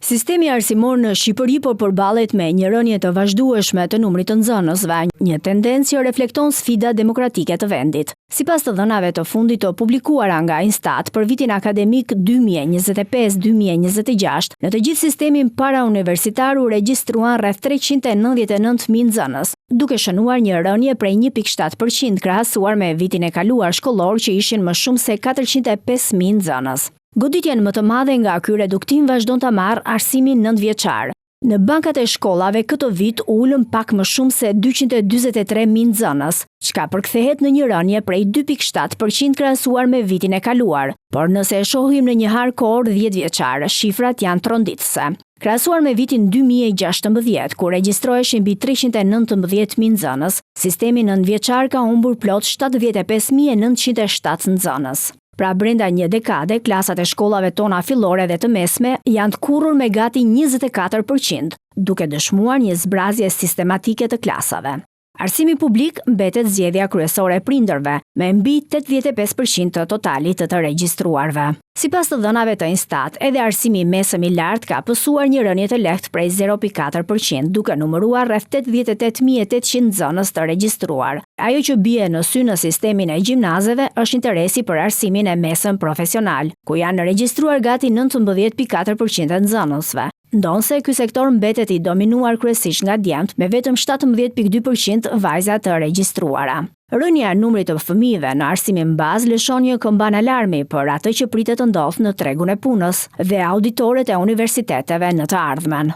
Sistemi arsimor në Shqipëri po përballet me një rënje të vazhdueshme të numrit të nxënësve, një tendencë që reflekton sfida demokratike të vendit. Sipas të dhënave të fundit të publikuara nga Instat për vitin akademik 2025-2026, në të gjithë sistemin parauniversitar u regjistruan rreth 399.000 nxënës, duke shënuar një rënje prej 1.7% krahasuar me vitin e kaluar shkollor që ishin më shumë se 405.000 nxënës. Goditjen më të madhe nga ky reduktim vazhdon ta marrë arsimi 9-vjeçar. Në bankat e shkollave këtë vit ulën pak më shumë se 243.000 nxënës, çka përkthehet në një rënje prej 2.7% krahasuar me vitin e kaluar. Por nëse e shohim në një harkor 10-vjeçar, shifrat janë tronditëse. Krahasuar me vitin 2016, ku regjistroheshin mbi 319.000 nxënës, sistemi 9-vjeçar ka humbur plot 75.907 nxënës. Pra brenda një dekade, klasat e shkollave tona fillore dhe të mesme janë të kurrur me gati 24%, duke dëshmuar një zbrazje sistematike të klasave. Arsimi publik mbetet zgjedhja kryesore e prindërve, me mbi 85% të totalit të regjistruarve. Sipas të dhënave të Instat, edhe arsimi mesëm i lartë ka pësuar një rënje të lehtë prej 0.4%, duke numëruar rreth 88.800 nxënës të regjistruar. Ajo që bie në sy në sistemin e gjimnazeve është interesi për arsimin e mesëm profesional, ku janë regjistruar gati 19.4% e nxënësve. Ndonse ky sektor mbetet i dominuar kryesisht nga djemt, me vetëm 17.2% vajza të regjistruara. Rënja e numrit të fëmijëve në arsimin bazë lëshon një këmban alarmi për atë që pritet të ndodhë në tregun e punës dhe auditoret e universiteteve në të ardhmen.